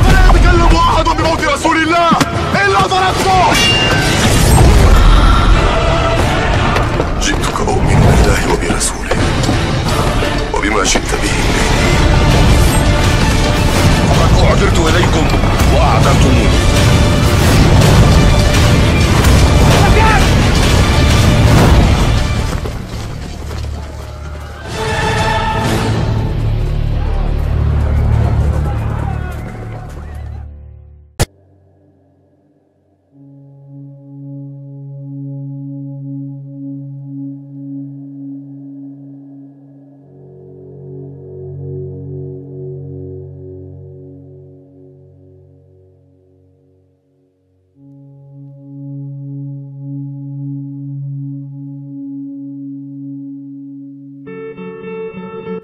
فلا يتكلم أحد بموت رسول الله إلا ضربته. جئتك أؤمن بالله وبرسوله وبما شئت به فقد أعذرت إليكم وأعذرتموني.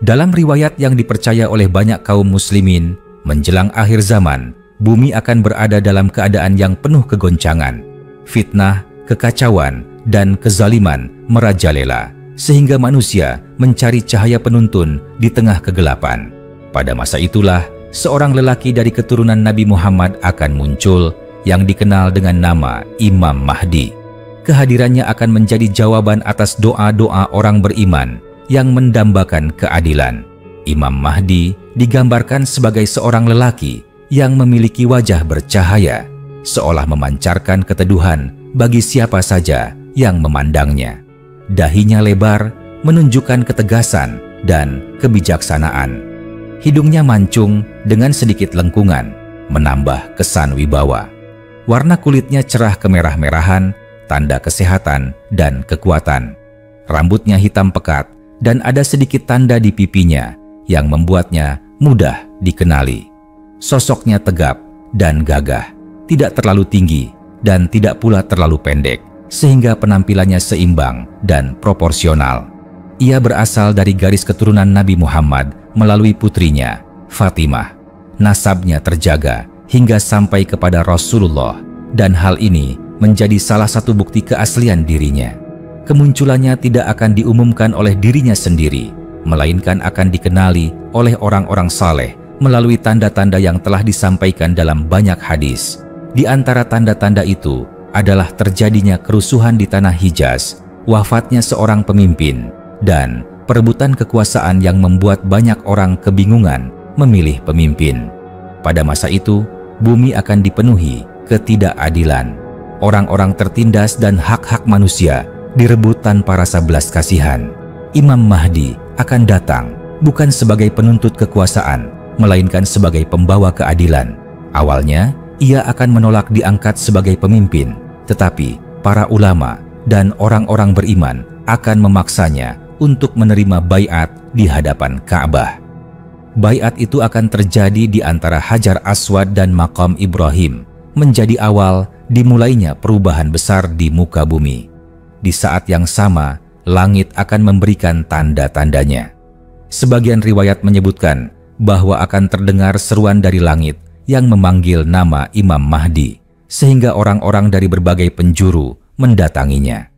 Dalam riwayat yang dipercaya oleh banyak kaum muslimin, menjelang akhir zaman, bumi akan berada dalam keadaan yang penuh kegoncangan. Fitnah, kekacauan, dan kezaliman merajalela, sehingga manusia mencari cahaya penuntun di tengah kegelapan. Pada masa itulah, seorang lelaki dari keturunan Nabi Muhammad akan muncul yang dikenal dengan nama Imam Mahdi. Kehadirannya akan menjadi jawaban atas doa-doa orang beriman yang mendambakan keadilan. Imam Mahdi digambarkan sebagai seorang lelaki yang memiliki wajah bercahaya, seolah memancarkan keteduhan bagi siapa saja yang memandangnya. Dahinya lebar, menunjukkan ketegasan dan kebijaksanaan. Hidungnya mancung dengan sedikit lengkungan, menambah kesan wibawa. Warna kulitnya cerah kemerah-merahan, tanda kesehatan dan kekuatan. Rambutnya hitam pekat, dan ada sedikit tanda di pipinya yang membuatnya mudah dikenali. Sosoknya tegap dan gagah, tidak terlalu tinggi dan tidak pula terlalu pendek, sehingga penampilannya seimbang dan proporsional. Ia berasal dari garis keturunan Nabi Muhammad melalui putrinya, Fatimah. Nasabnya terjaga hingga sampai kepada Rasulullah, dan hal ini menjadi salah satu bukti keaslian dirinya. Kemunculannya tidak akan diumumkan oleh dirinya sendiri, melainkan akan dikenali oleh orang-orang saleh melalui tanda-tanda yang telah disampaikan dalam banyak hadis. Di antara tanda-tanda itu adalah terjadinya kerusuhan di tanah Hijaz, wafatnya seorang pemimpin, dan perebutan kekuasaan yang membuat banyak orang kebingungan memilih pemimpin. Pada masa itu, bumi akan dipenuhi ketidakadilan. Orang-orang tertindas dan hak-hak manusia direbut tanpa rasa belas kasihan. Imam Mahdi akan datang bukan sebagai penuntut kekuasaan, melainkan sebagai pembawa keadilan. Awalnya, ia akan menolak diangkat sebagai pemimpin, tetapi para ulama dan orang-orang beriman akan memaksanya untuk menerima baiat di hadapan Ka'bah. Baiat itu akan terjadi di antara Hajar Aswad dan Maqam Ibrahim, menjadi awal dimulainya perubahan besar di muka bumi. Di saat yang sama, langit akan memberikan tanda-tandanya. Sebagian riwayat menyebutkan bahwa akan terdengar seruan dari langit yang memanggil nama Imam Mahdi, sehingga orang-orang dari berbagai penjuru mendatanginya.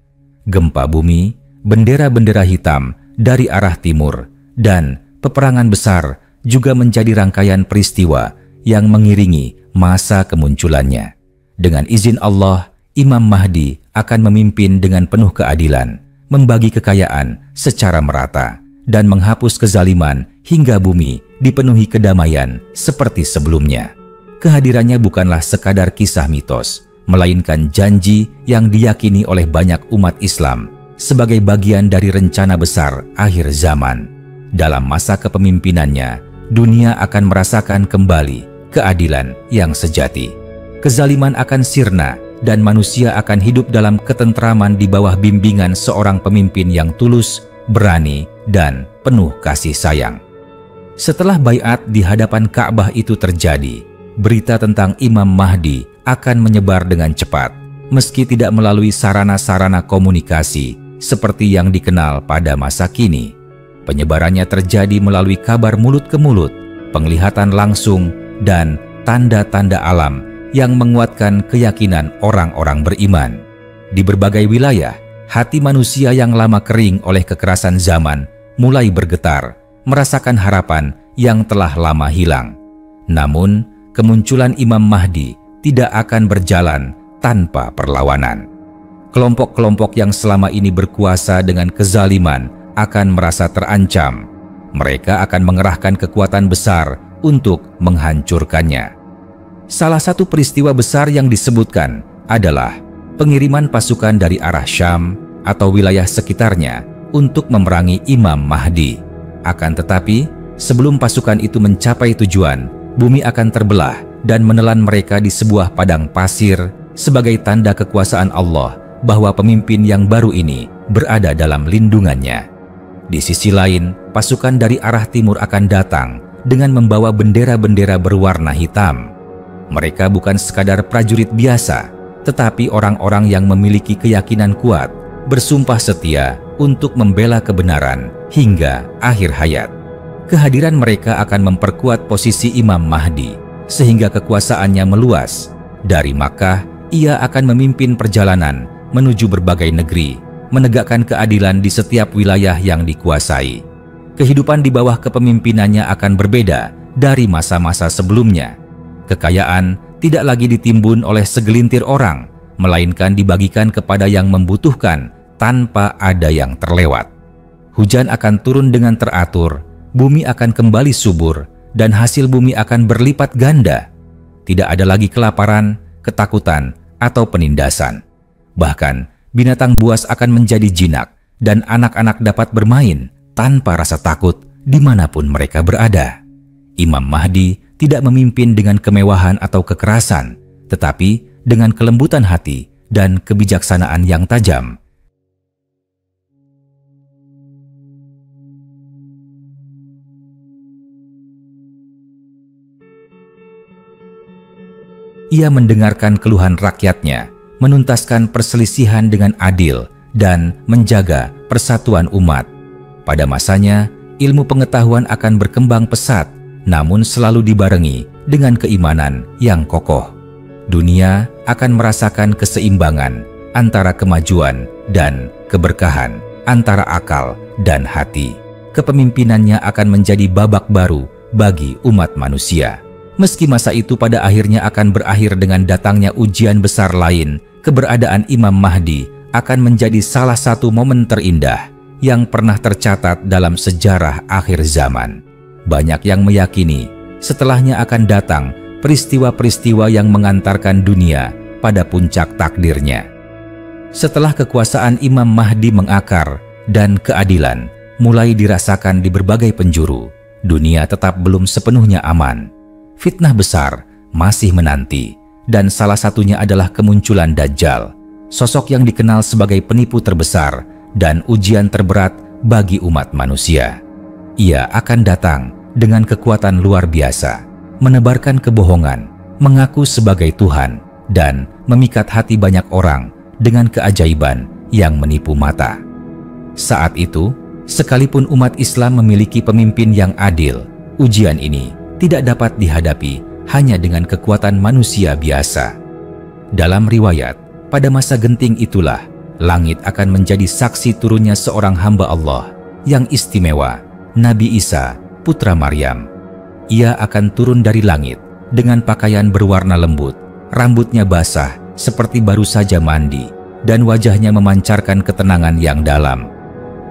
Gempa bumi, bendera-bendera hitam dari arah timur, dan peperangan besar juga menjadi rangkaian peristiwa yang mengiringi masa kemunculannya. Dengan izin Allah, Imam Mahdi akan memimpin dengan penuh keadilan, membagi kekayaan secara merata, dan menghapus kezaliman hingga bumi dipenuhi kedamaian seperti sebelumnya. Kehadirannya bukanlah sekadar kisah mitos, melainkan janji yang diyakini oleh banyak umat Islam sebagai bagian dari rencana besar akhir zaman. Dalam masa kepemimpinannya, dunia akan merasakan kembali keadilan yang sejati. Kezaliman akan sirna, dan manusia akan hidup dalam ketentraman di bawah bimbingan seorang pemimpin yang tulus, berani, dan penuh kasih sayang. Setelah baiat di hadapan Ka'bah itu terjadi, berita tentang Imam Mahdi akan menyebar dengan cepat, meski tidak melalui sarana-sarana komunikasi seperti yang dikenal pada masa kini. Penyebarannya terjadi melalui kabar mulut ke mulut, penglihatan langsung, dan tanda-tanda alam yang menguatkan keyakinan orang-orang beriman. Di berbagai wilayah, hati manusia yang lama kering oleh kekerasan zaman mulai bergetar, merasakan harapan yang telah lama hilang. Namun, kemunculan Imam Mahdi tidak akan berjalan tanpa perlawanan. Kelompok-kelompok yang selama ini berkuasa dengan kezaliman akan merasa terancam. Mereka akan mengerahkan kekuatan besar untuk menghancurkannya. Salah satu peristiwa besar yang disebutkan adalah pengiriman pasukan dari arah Syam atau wilayah sekitarnya untuk memerangi Imam Mahdi. Akan tetapi, sebelum pasukan itu mencapai tujuan, bumi akan terbelah dan menelan mereka di sebuah padang pasir sebagai tanda kekuasaan Allah bahwa pemimpin yang baru ini berada dalam lindungannya. Di sisi lain, pasukan dari arah timur akan datang dengan membawa bendera-bendera berwarna hitam. Mereka bukan sekadar prajurit biasa, tetapi orang-orang yang memiliki keyakinan kuat, bersumpah setia untuk membela kebenaran hingga akhir hayat. Kehadiran mereka akan memperkuat posisi Imam Mahdi, sehingga kekuasaannya meluas. Dari Makkah, ia akan memimpin perjalanan menuju berbagai negeri, menegakkan keadilan di setiap wilayah yang dikuasai. Kehidupan di bawah kepemimpinannya akan berbeda dari masa-masa sebelumnya. Kekayaan tidak lagi ditimbun oleh segelintir orang, melainkan dibagikan kepada yang membutuhkan tanpa ada yang terlewat. Hujan akan turun dengan teratur, bumi akan kembali subur, dan hasil bumi akan berlipat ganda. Tidak ada lagi kelaparan, ketakutan, atau penindasan. Bahkan, binatang buas akan menjadi jinak dan anak-anak dapat bermain tanpa rasa takut dimanapun mereka berada. Imam Mahdi tidak memimpin dengan kemewahan atau kekerasan, tetapi dengan kelembutan hati dan kebijaksanaan yang tajam. Ia mendengarkan keluhan rakyatnya, menuntaskan perselisihan dengan adil, dan menjaga persatuan umat. Pada masanya, ilmu pengetahuan akan berkembang pesat, namun selalu dibarengi dengan keimanan yang kokoh. Dunia akan merasakan keseimbangan antara kemajuan dan keberkahan, antara akal dan hati. Kepemimpinannya akan menjadi babak baru bagi umat manusia. Meski masa itu pada akhirnya akan berakhir dengan datangnya ujian besar lain, keberadaan Imam Mahdi akan menjadi salah satu momen terindah yang pernah tercatat dalam sejarah akhir zaman. Banyak yang meyakini setelahnya akan datang peristiwa-peristiwa yang mengantarkan dunia pada puncak takdirnya. Setelah kekuasaan Imam Mahdi mengakar dan keadilan mulai dirasakan di berbagai penjuru, dunia tetap belum sepenuhnya aman. Fitnah besar masih menanti, dan salah satunya adalah kemunculan Dajjal, sosok yang dikenal sebagai penipu terbesar dan ujian terberat bagi umat manusia. Ia akan datang dengan kekuatan luar biasa, menebarkan kebohongan, mengaku sebagai Tuhan, dan memikat hati banyak orang dengan keajaiban yang menipu mata. Saat itu, sekalipun umat Islam memiliki pemimpin yang adil, ujian ini tidak dapat dihadapi hanya dengan kekuatan manusia biasa. Dalam riwayat, pada masa genting itulah, langit akan menjadi saksi turunnya seorang hamba Allah yang istimewa, Nabi Isa, putra Maryam. Ia akan turun dari langit dengan pakaian berwarna lembut, rambutnya basah seperti baru saja mandi, dan wajahnya memancarkan ketenangan yang dalam.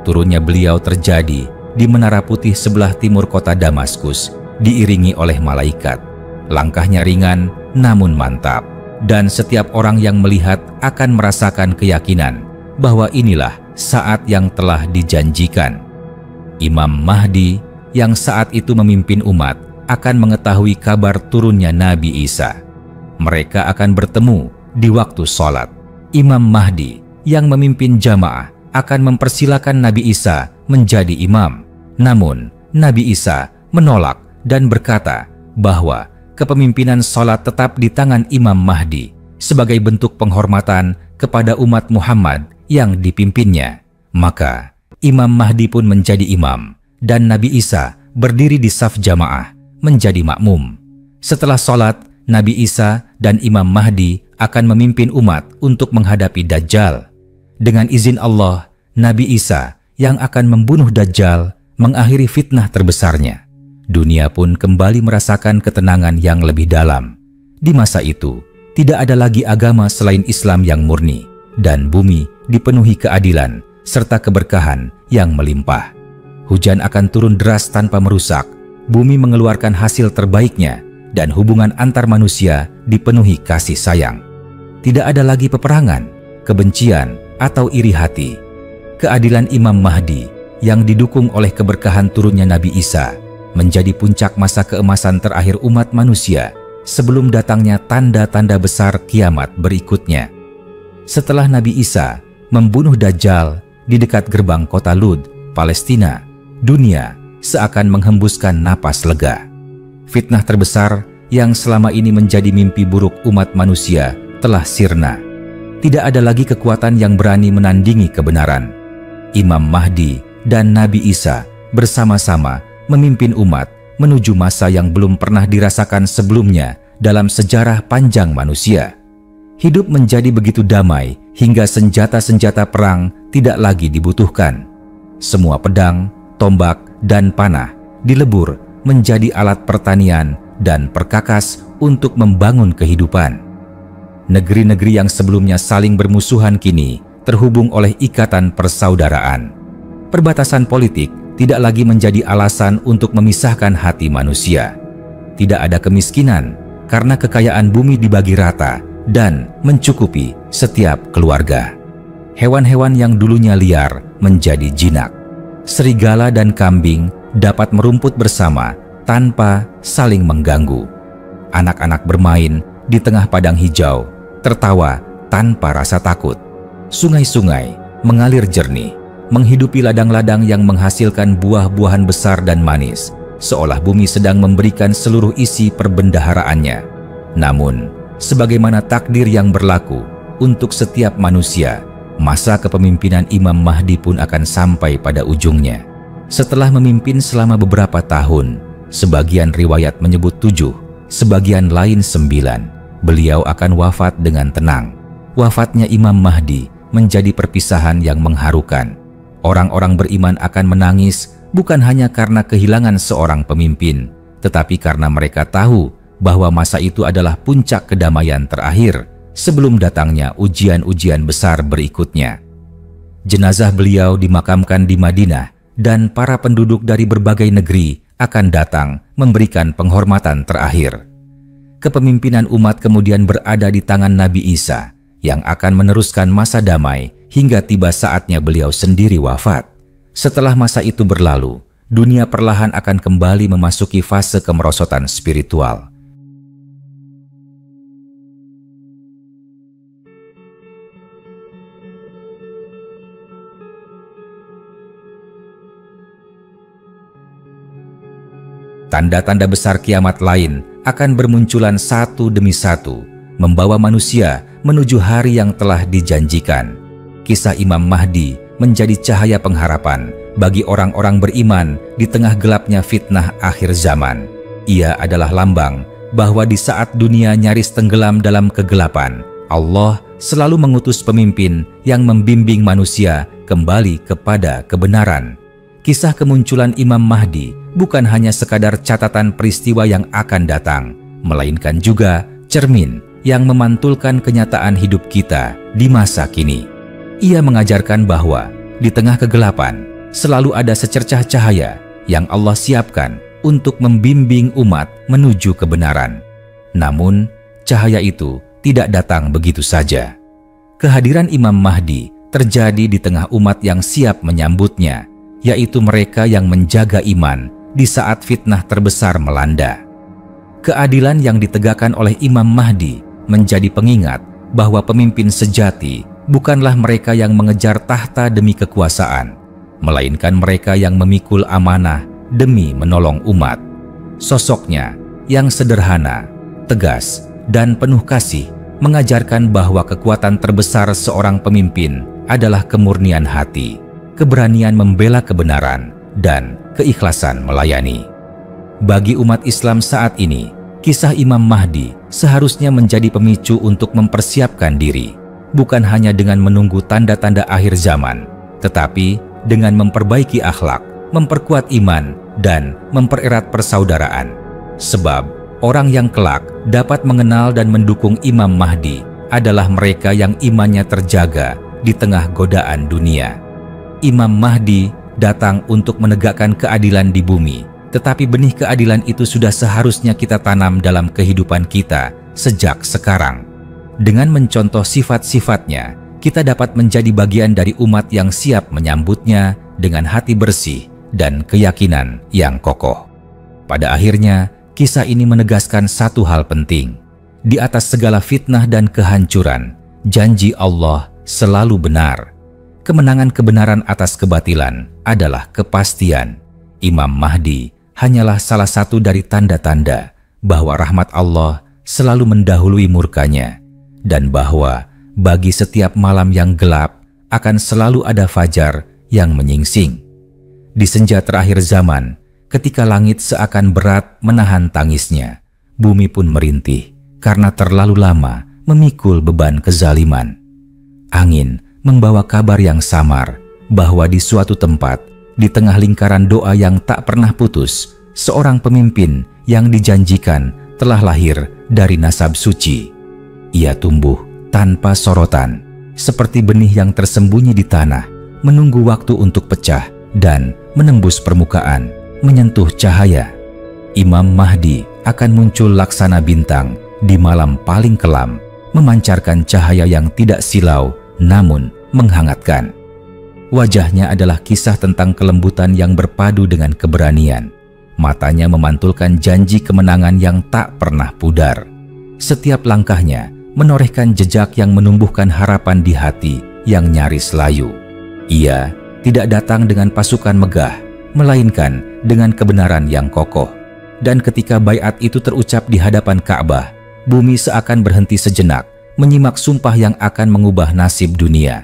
Turunnya beliau terjadi di Menara Putih sebelah timur kota Damaskus, diiringi oleh malaikat. Langkahnya ringan namun mantap, dan setiap orang yang melihat akan merasakan keyakinan bahwa inilah saat yang telah dijanjikan. Imam Mahdi yang saat itu memimpin umat akan mengetahui kabar turunnya Nabi Isa. Mereka akan bertemu di waktu sholat. Imam Mahdi yang memimpin jamaah akan mempersilakan Nabi Isa menjadi imam. Namun, Nabi Isa menolak dan berkata bahwa kepemimpinan sholat tetap di tangan Imam Mahdi sebagai bentuk penghormatan kepada umat Muhammad yang dipimpinnya. Maka Imam Mahdi pun menjadi imam dan Nabi Isa berdiri di saf jamaah menjadi makmum. Setelah sholat, Nabi Isa dan Imam Mahdi akan memimpin umat untuk menghadapi Dajjal. Dengan izin Allah, Nabi Isa yang akan membunuh Dajjal mengakhiri fitnah terbesarnya. Dunia pun kembali merasakan ketenangan yang lebih dalam. Di masa itu, tidak ada lagi agama selain Islam yang murni, dan bumi dipenuhi keadilan serta keberkahan yang melimpah. Hujan akan turun deras tanpa merusak, bumi mengeluarkan hasil terbaiknya, dan hubungan antar manusia dipenuhi kasih sayang. Tidak ada lagi peperangan, kebencian, atau iri hati. Keadilan Imam Mahdi yang didukung oleh keberkahan turunnya Nabi Isa menjadi puncak masa keemasan terakhir umat manusia sebelum datangnya tanda-tanda besar kiamat berikutnya. Setelah Nabi Isa membunuh Dajjal di dekat gerbang kota Lud, Palestina, dunia seakan menghembuskan napas lega. Fitnah terbesar yang selama ini menjadi mimpi buruk umat manusia telah sirna. Tidak ada lagi kekuatan yang berani menandingi kebenaran. Imam Mahdi dan Nabi Isa bersama-sama memimpin umat menuju masa yang belum pernah dirasakan sebelumnya dalam sejarah panjang manusia. Hidup menjadi begitu damai hingga senjata-senjata perang tidak lagi dibutuhkan. Semua pedang, tombak, dan panah dilebur menjadi alat pertanian dan perkakas untuk membangun kehidupan. Negeri-negeri yang sebelumnya saling bermusuhan kini terhubung oleh ikatan persaudaraan. Perbatasan politik tidak lagi menjadi alasan untuk memisahkan hati manusia. Tidak ada kemiskinan karena kekayaan bumi dibagi rata dan mencukupi setiap keluarga. Hewan-hewan yang dulunya liar menjadi jinak. Serigala dan kambing dapat merumput bersama tanpa saling mengganggu. Anak-anak bermain di tengah padang hijau, tertawa tanpa rasa takut. Sungai-sungai mengalir jernih, menghidupi ladang-ladang yang menghasilkan buah-buahan besar dan manis, seolah bumi sedang memberikan seluruh isi perbendaharaannya. Namun, sebagaimana takdir yang berlaku untuk setiap manusia, masa kepemimpinan Imam Mahdi pun akan sampai pada ujungnya. Setelah memimpin selama beberapa tahun, sebagian riwayat menyebut 7, sebagian lain 9, beliau akan wafat dengan tenang. Wafatnya Imam Mahdi menjadi perpisahan yang mengharukan. Orang-orang beriman akan menangis bukan hanya karena kehilangan seorang pemimpin, tetapi karena mereka tahu bahwa masa itu adalah puncak kedamaian terakhir sebelum datangnya ujian-ujian besar berikutnya. Jenazah beliau dimakamkan di Madinah dan para penduduk dari berbagai negeri akan datang memberikan penghormatan terakhir. Kepemimpinan umat kemudian berada di tangan Nabi Isa yang akan meneruskan masa damai hingga tiba saatnya beliau sendiri wafat. Setelah masa itu berlalu, dunia perlahan akan kembali memasuki fase kemerosotan spiritual. Tanda-tanda besar kiamat lain akan bermunculan satu demi satu, membawa manusia menuju hari yang telah dijanjikan. Kisah Imam Mahdi menjadi cahaya pengharapan bagi orang-orang beriman di tengah gelapnya fitnah akhir zaman. Ia adalah lambang bahwa di saat dunia nyaris tenggelam dalam kegelapan, Allah selalu mengutus pemimpin yang membimbing manusia kembali kepada kebenaran. Kisah kemunculan Imam Mahdi bukan hanya sekadar catatan peristiwa yang akan datang, melainkan juga cermin yang memantulkan kenyataan hidup kita di masa kini. Ia mengajarkan bahwa di tengah kegelapan selalu ada secercah cahaya yang Allah siapkan untuk membimbing umat menuju kebenaran. Namun, cahaya itu tidak datang begitu saja. Kehadiran Imam Mahdi terjadi di tengah umat yang siap menyambutnya, yaitu mereka yang menjaga iman di saat fitnah terbesar melanda. Keadilan yang ditegakkan oleh Imam Mahdi menjadi pengingat bahwa pemimpin sejati bukanlah mereka yang mengejar tahta demi kekuasaan, melainkan mereka yang memikul amanah demi menolong umat. Sosoknya yang sederhana, tegas, dan penuh kasih mengajarkan bahwa kekuatan terbesar seorang pemimpin adalah kemurnian hati, keberanian membela kebenaran, dan keikhlasan melayani. Bagi umat Islam saat ini, kisah Imam Mahdi seharusnya menjadi pemicu untuk mempersiapkan diri, bukan hanya dengan menunggu tanda-tanda akhir zaman, tetapi dengan memperbaiki akhlak, memperkuat iman, dan mempererat persaudaraan. Sebab orang yang kelak dapat mengenal dan mendukung Imam Mahdi adalah mereka yang imannya terjaga di tengah godaan dunia. Imam Mahdi datang untuk menegakkan keadilan di bumi, tetapi benih keadilan itu sudah seharusnya kita tanam dalam kehidupan kita sejak sekarang. Dengan mencontoh sifat-sifatnya, kita dapat menjadi bagian dari umat yang siap menyambutnya dengan hati bersih dan keyakinan yang kokoh. Pada akhirnya, kisah ini menegaskan satu hal penting. Di atas segala fitnah dan kehancuran, janji Allah selalu benar. Kemenangan kebenaran atas kebatilan adalah kepastian. Imam Mahdi hanyalah salah satu dari tanda-tanda bahwa rahmat Allah selalu mendahului murkanya, dan bahwa bagi setiap malam yang gelap akan selalu ada fajar yang menyingsing. Di senja terakhir zaman, ketika langit seakan berat menahan tangisnya, bumi pun merintih karena terlalu lama memikul beban kezaliman. Angin membawa kabar yang samar bahwa di suatu tempat, di tengah lingkaran doa yang tak pernah putus, seorang pemimpin yang dijanjikan telah lahir dari nasab suci. Ia tumbuh tanpa sorotan, seperti benih yang tersembunyi di tanah, menunggu waktu untuk pecah dan menembus permukaan, menyentuh cahaya. Imam Mahdi akan muncul laksana bintang di malam paling kelam, memancarkan cahaya yang tidak silau namun menghangatkan. Wajahnya adalah kisah tentang kelembutan yang berpadu dengan keberanian. Matanya memantulkan janji kemenangan yang tak pernah pudar. Setiap langkahnya menorehkan jejak yang menumbuhkan harapan di hati yang nyaris layu. Ia tidak datang dengan pasukan megah, melainkan dengan kebenaran yang kokoh. Dan ketika baiat itu terucap di hadapan Ka'bah, bumi seakan berhenti sejenak, menyimak sumpah yang akan mengubah nasib dunia.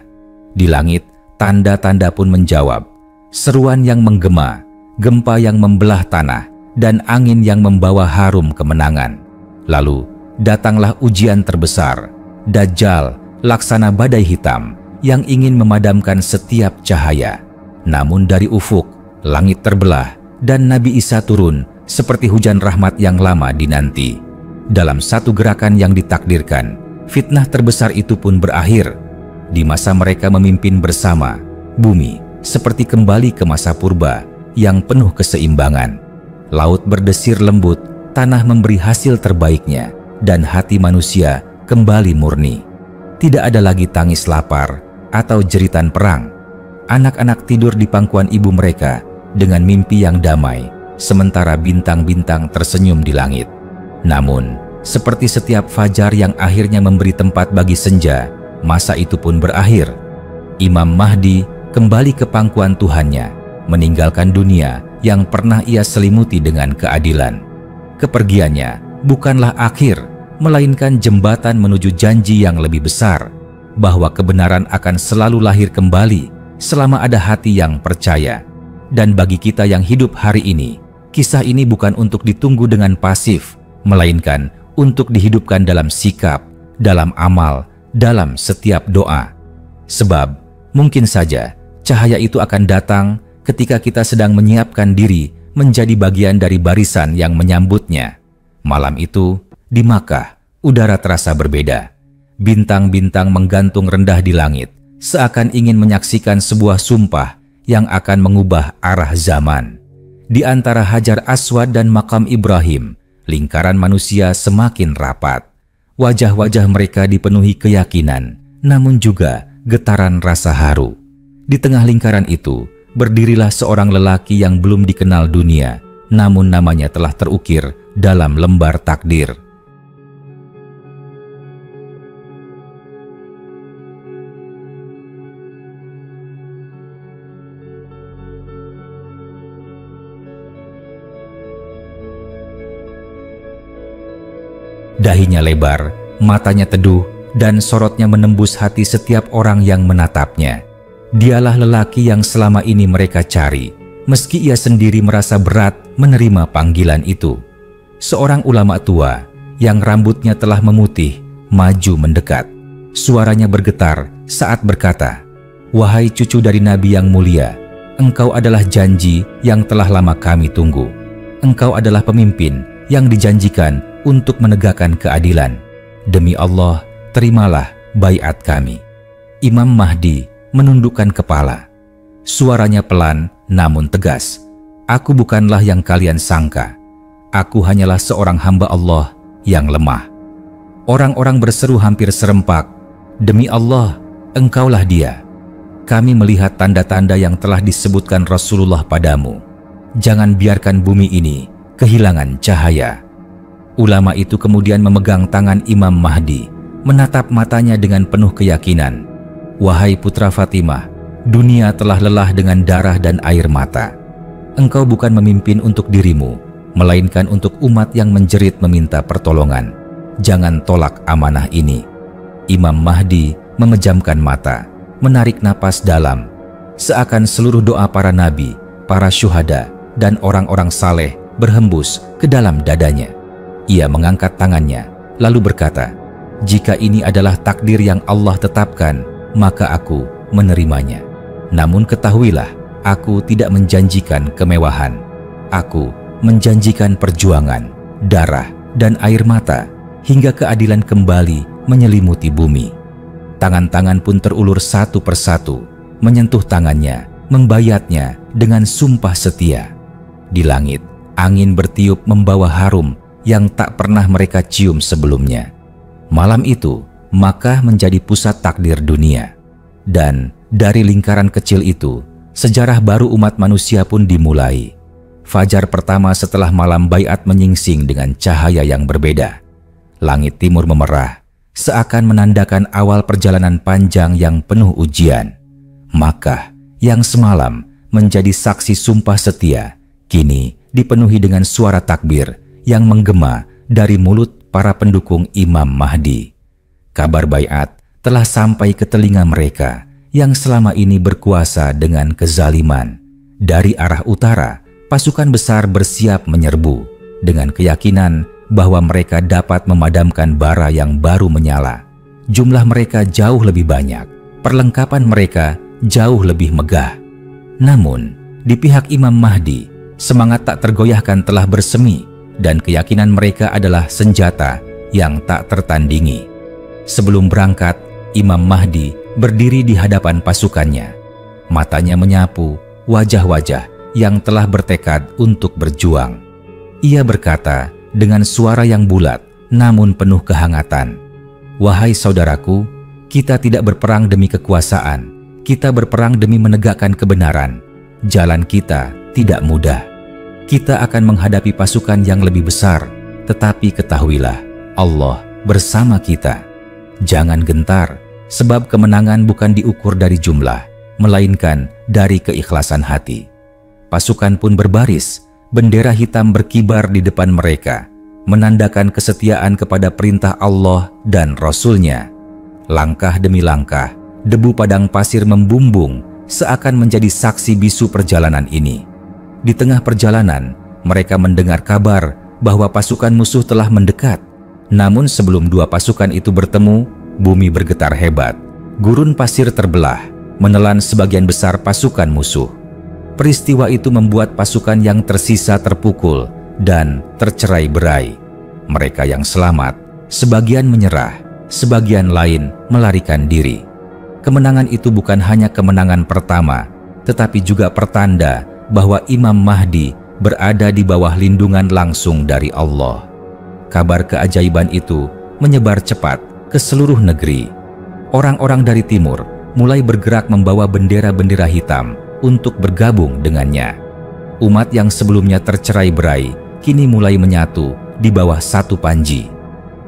Di langit, tanda-tanda pun menjawab. Seruan yang menggema, gempa yang membelah tanah, dan angin yang membawa harum kemenangan. Lalu, datanglah ujian terbesar, Dajjal, laksana badai hitam, yang ingin memadamkan setiap cahaya. Namun dari ufuk, langit terbelah, dan Nabi Isa turun seperti hujan rahmat yang lama dinanti. Dalam satu gerakan yang ditakdirkan, fitnah terbesar itu pun berakhir. Di masa mereka memimpin bersama, bumi seperti kembali ke masa purba yang penuh keseimbangan. Laut berdesir lembut, tanah memberi hasil terbaiknya, dan hati manusia kembali murni. Tidak ada lagi tangis lapar atau jeritan perang. Anak-anak tidur di pangkuan ibu mereka dengan mimpi yang damai, sementara bintang-bintang tersenyum di langit. Namun, seperti setiap fajar yang akhirnya memberi tempat bagi senja, masa itu pun berakhir. Imam Mahdi kembali ke pangkuan Tuhannya, meninggalkan dunia yang pernah ia selimuti dengan keadilan. Kepergiannya bukanlah akhir, melainkan jembatan menuju janji yang lebih besar, bahwa kebenaran akan selalu lahir kembali selama ada hati yang percaya. Dan bagi kita yang hidup hari ini, kisah ini bukan untuk ditunggu dengan pasif, melainkan untuk dihidupkan dalam sikap, dalam amal, dalam setiap doa. Sebab mungkin saja cahaya itu akan datang ketika kita sedang menyiapkan diri menjadi bagian dari barisan yang menyambutnya. Malam itu, di Makkah, udara terasa berbeda. Bintang-bintang menggantung rendah di langit, seakan ingin menyaksikan sebuah sumpah yang akan mengubah arah zaman. Di antara Hajar Aswad dan makam Ibrahim, lingkaran manusia semakin rapat. Wajah-wajah mereka dipenuhi keyakinan, namun juga getaran rasa haru. Di tengah lingkaran itu, berdirilah seorang lelaki yang belum dikenal dunia, namun namanya telah terukir dalam lembar takdir. Dahinya lebar, matanya teduh, dan sorotnya menembus hati setiap orang yang menatapnya. Dialah lelaki yang selama ini mereka cari, meski ia sendiri merasa berat menerima panggilan itu. Seorang ulama tua yang rambutnya telah memutih, maju mendekat. Suaranya bergetar saat berkata, "Wahai cucu dari Nabi yang mulia, Engkau adalah janji yang telah lama kami tunggu. Engkau adalah pemimpin yang dijanjikan untuk menegakkan keadilan. Demi Allah, terimalah baiat kami." Imam Mahdi menundukkan kepala. Suaranya pelan namun tegas. "Aku bukanlah yang kalian sangka. Aku hanyalah seorang hamba Allah yang lemah." Orang-orang berseru hampir serempak, "Demi Allah, Engkaulah Dia. Kami melihat tanda-tanda yang telah disebutkan Rasulullah padamu. Jangan biarkan bumi ini kehilangan cahaya." Ulama itu kemudian memegang tangan Imam Mahdi, menatap matanya dengan penuh keyakinan. "Wahai putra Fatimah, dunia telah lelah dengan darah dan air mata. Engkau bukan memimpin untuk dirimu, melainkan untuk umat yang menjerit meminta pertolongan. Jangan tolak amanah ini." Imam Mahdi memejamkan mata, menarik napas dalam, seakan seluruh doa para nabi, para syuhada, dan orang-orang saleh berhembus ke dalam dadanya. Ia mengangkat tangannya, lalu berkata, "Jika ini adalah takdir yang Allah tetapkan, maka aku menerimanya. Namun ketahuilah, aku tidak menjanjikan kemewahan. Aku menjanjikan perjuangan, darah, dan air mata, hingga keadilan kembali menyelimuti bumi." Tangan-tangan pun terulur satu persatu, menyentuh tangannya, membayatnya dengan sumpah setia. Di langit, angin bertiup membawa harum yang tak pernah mereka cium sebelumnya. Malam itu, Makkah menjadi pusat takdir dunia. Dan dari lingkaran kecil itu, sejarah baru umat manusia pun dimulai. Fajar pertama setelah malam baiat menyingsing dengan cahaya yang berbeda. Langit timur memerah, seakan menandakan awal perjalanan panjang yang penuh ujian. Makkah yang semalam menjadi saksi sumpah setia, kini dipenuhi dengan suara takbir yang menggema dari mulut para pendukung Imam Mahdi. Kabar baiat telah sampai ke telinga mereka yang selama ini berkuasa dengan kezaliman. Dari arah utara, pasukan besar bersiap menyerbu dengan keyakinan bahwa mereka dapat memadamkan bara yang baru menyala. Jumlah mereka jauh lebih banyak, perlengkapan mereka jauh lebih megah. Namun, di pihak Imam Mahdi, semangat tak tergoyahkan telah bersemi, dan keyakinan mereka adalah senjata yang tak tertandingi. Sebelum berangkat, Imam Mahdi berdiri di hadapan pasukannya. Matanya menyapu wajah-wajah yang telah bertekad untuk berjuang. Ia berkata dengan suara yang bulat namun penuh kehangatan, "Wahai saudaraku, kita tidak berperang demi kekuasaan, kita berperang demi menegakkan kebenaran. Jalan kita tidak mudah. Kita akan menghadapi pasukan yang lebih besar, tetapi ketahuilah, Allah bersama kita. Jangan gentar, sebab kemenangan bukan diukur dari jumlah, melainkan dari keikhlasan hati." Pasukan pun berbaris, bendera hitam berkibar di depan mereka, menandakan kesetiaan kepada perintah Allah dan Rasul-Nya. Langkah demi langkah, debu padang pasir membumbung, seakan menjadi saksi bisu perjalanan ini. Di tengah perjalanan, mereka mendengar kabar bahwa pasukan musuh telah mendekat. Namun sebelum dua pasukan itu bertemu, bumi bergetar hebat. Gurun pasir terbelah, menelan sebagian besar pasukan musuh. Peristiwa itu membuat pasukan yang tersisa terpukul dan tercerai-berai. Mereka yang selamat, sebagian menyerah, sebagian lain melarikan diri. Kemenangan itu bukan hanya kemenangan pertama, tetapi juga pertanda bahwa Imam Mahdi berada di bawah lindungan langsung dari Allah. Kabar keajaiban itu menyebar cepat ke seluruh negeri. Orang-orang dari timur mulai bergerak membawa bendera-bendera hitam untuk bergabung dengannya. Umat yang sebelumnya tercerai-berai kini mulai menyatu di bawah satu panji.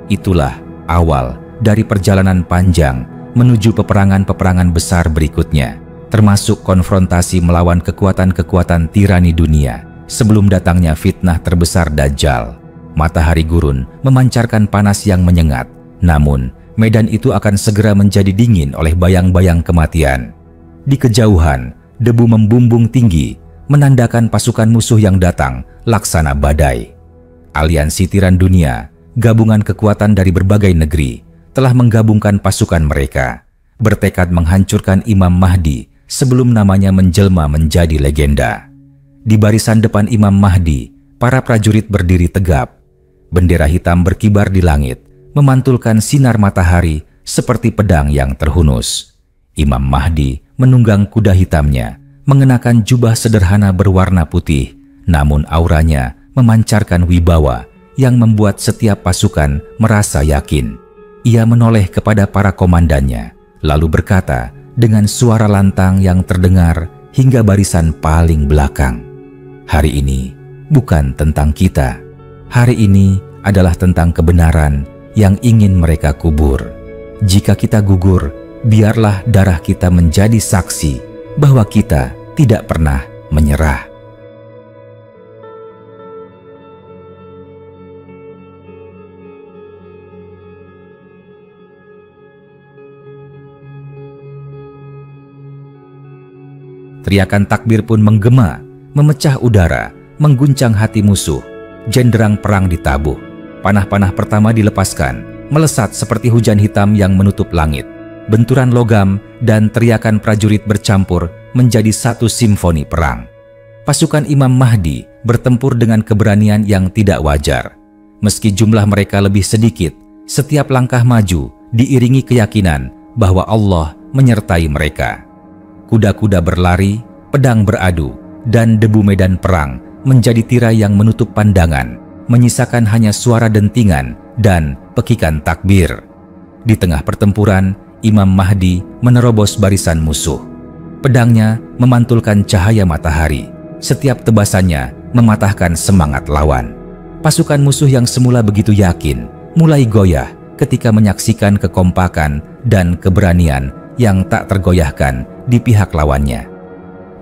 Itulah awal dari perjalanan panjang menuju peperangan-peperangan besar berikutnya, termasuk konfrontasi melawan kekuatan-kekuatan tirani dunia sebelum datangnya fitnah terbesar Dajjal. Matahari gurun memancarkan panas yang menyengat, namun medan itu akan segera menjadi dingin oleh bayang-bayang kematian. Di kejauhan, debu membumbung tinggi, menandakan pasukan musuh yang datang laksana badai. Aliansi tiran dunia, gabungan kekuatan dari berbagai negeri, telah menggabungkan pasukan mereka, bertekad menghancurkan Imam Mahdi sebelum namanya menjelma menjadi legenda. Di barisan depan Imam Mahdi, para prajurit berdiri tegap. Bendera hitam berkibar di langit, memantulkan sinar matahari seperti pedang yang terhunus. Imam Mahdi menunggang kuda hitamnya, mengenakan jubah sederhana berwarna putih, namun auranya memancarkan wibawa yang membuat setiap pasukan merasa yakin. Ia menoleh kepada para komandannya, lalu berkata dengan suara lantang yang terdengar hingga barisan paling belakang, "Hari ini bukan tentang kita. Hari ini adalah tentang kebenaran yang ingin mereka kubur. Jika kita gugur, biarlah darah kita menjadi saksi bahwa kita tidak pernah menyerah." Teriakan takbir pun menggema, memecah udara, mengguncang hati musuh. Jenderang perang ditabuh. Panah-panah pertama dilepaskan, melesat seperti hujan hitam yang menutup langit. Benturan logam dan teriakan prajurit bercampur menjadi satu simfoni perang. Pasukan Imam Mahdi bertempur dengan keberanian yang tidak wajar. Meski jumlah mereka lebih sedikit, setiap langkah maju diiringi keyakinan bahwa Allah menyertai mereka. Kuda-kuda berlari, pedang beradu, dan debu medan perang menjadi tirai yang menutup pandangan, menyisakan hanya suara dentingan dan pekikan takbir. Di tengah pertempuran, Imam Mahdi menerobos barisan musuh. Pedangnya memantulkan cahaya matahari. Setiap tebasannya mematahkan semangat lawan. Pasukan musuh yang semula begitu yakin mulai goyah ketika menyaksikan kekompakan dan keberanian yang tak tergoyahkan di pihak lawannya.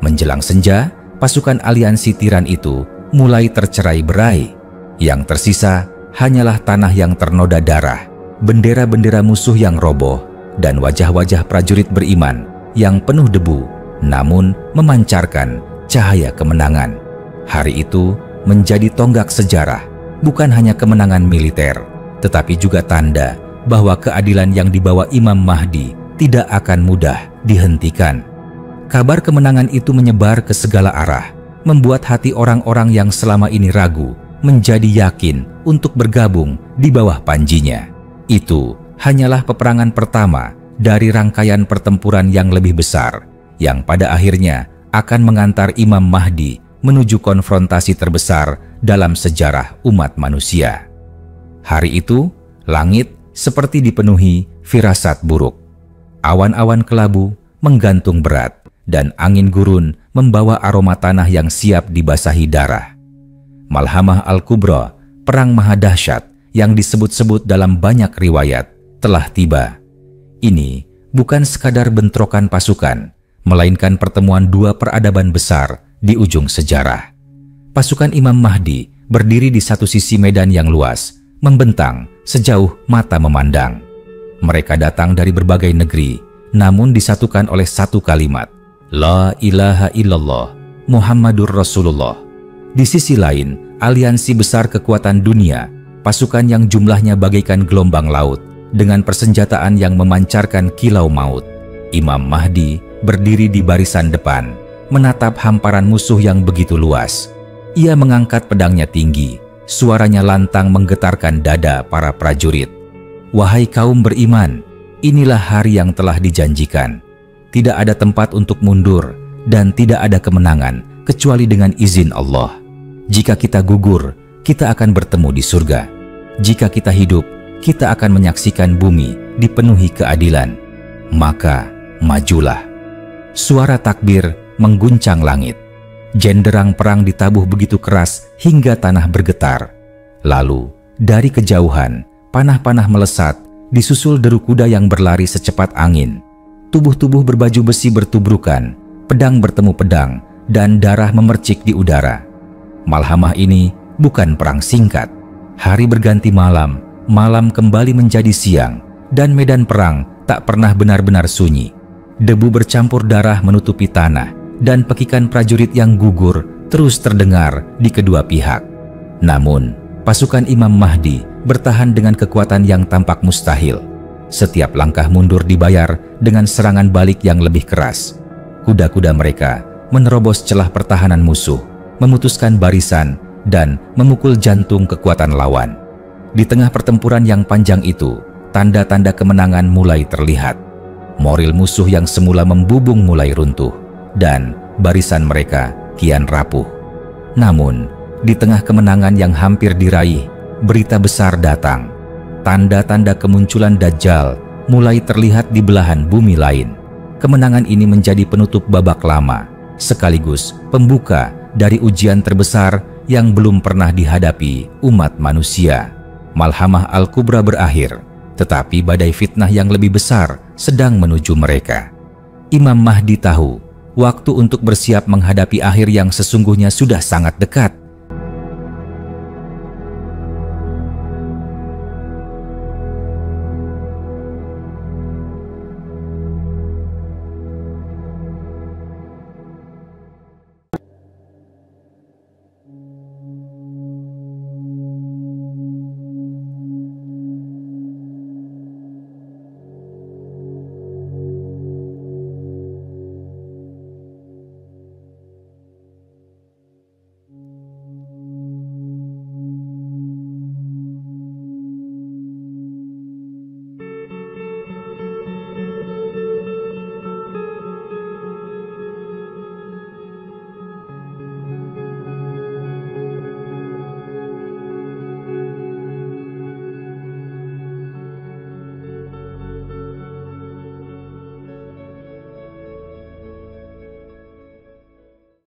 Menjelang senja, pasukan aliansi tiran itu mulai tercerai-berai. Yang tersisa hanyalah tanah yang ternoda darah, bendera-bendera musuh yang roboh, dan wajah-wajah prajurit beriman yang penuh debu namun memancarkan cahaya kemenangan. Hari itu menjadi tonggak sejarah, bukan hanya kemenangan militer, tetapi juga tanda bahwa keadilan yang dibawa Imam Mahdi tidak akan mudah dihentikan. Kabar kemenangan itu menyebar ke segala arah, membuat hati orang-orang yang selama ini ragu menjadi yakin untuk bergabung di bawah panjinya. Itu hanyalah peperangan pertama dari rangkaian pertempuran yang lebih besar, yang pada akhirnya akan mengantar Imam Mahdi menuju konfrontasi terbesar dalam sejarah umat manusia. Hari itu, langit seperti dipenuhi firasat buruk. Awan-awan kelabu menggantung berat, dan angin gurun membawa aroma tanah yang siap dibasahi darah. Malhamah Al-Kubra, perang maha dahsyat yang disebut-sebut dalam banyak riwayat, telah tiba. Ini bukan sekadar bentrokan pasukan, melainkan pertemuan dua peradaban besar di ujung sejarah. Pasukan Imam Mahdi berdiri di satu sisi medan yang luas, membentang sejauh mata memandang. Mereka datang dari berbagai negeri, namun disatukan oleh satu kalimat, La ilaha illallah, Muhammadur Rasulullah. Di sisi lain, aliansi besar kekuatan dunia, pasukan yang jumlahnya bagaikan gelombang laut, dengan persenjataan yang memancarkan kilau maut. Imam Mahdi berdiri di barisan depan, menatap hamparan musuh yang begitu luas. Ia mengangkat pedangnya tinggi, suaranya lantang menggetarkan dada para prajurit. Wahai kaum beriman, inilah hari yang telah dijanjikan. Tidak ada tempat untuk mundur dan tidak ada kemenangan kecuali dengan izin Allah. Jika kita gugur, kita akan bertemu di surga. Jika kita hidup, kita akan menyaksikan bumi dipenuhi keadilan. Maka majulah. Suara takbir mengguncang langit. Jenderang perang ditabuh begitu keras hingga tanah bergetar. Lalu, dari kejauhan, panah-panah melesat, disusul deru kuda yang berlari secepat angin. Tubuh-tubuh berbaju besi bertubrukan, pedang bertemu pedang, dan darah memercik di udara. Malhamah ini bukan perang singkat. Hari berganti malam, malam kembali menjadi siang, dan medan perang tak pernah benar-benar sunyi. Debu bercampur darah menutupi tanah, dan pekikan prajurit yang gugur terus terdengar di kedua pihak. Namun, pasukan Imam Mahdi bertahan dengan kekuatan yang tampak mustahil. Setiap langkah mundur dibayar dengan serangan balik yang lebih keras. Kuda-kuda mereka menerobos celah pertahanan musuh, memutuskan barisan, dan memukul jantung kekuatan lawan. Di tengah pertempuran yang panjang itu, tanda-tanda kemenangan mulai terlihat. Moral musuh yang semula membubung mulai runtuh, dan barisan mereka kian rapuh. Namun, di tengah kemenangan yang hampir diraih, berita besar datang. Tanda-tanda kemunculan Dajjal mulai terlihat di belahan bumi lain. Kemenangan ini menjadi penutup babak lama, sekaligus pembuka dari ujian terbesar yang belum pernah dihadapi umat manusia. Malhamah Al-Kubra berakhir, tetapi badai fitnah yang lebih besar sedang menuju mereka. Imam Mahdi tahu, waktu untuk bersiap menghadapi akhir yang sesungguhnya sudah sangat dekat.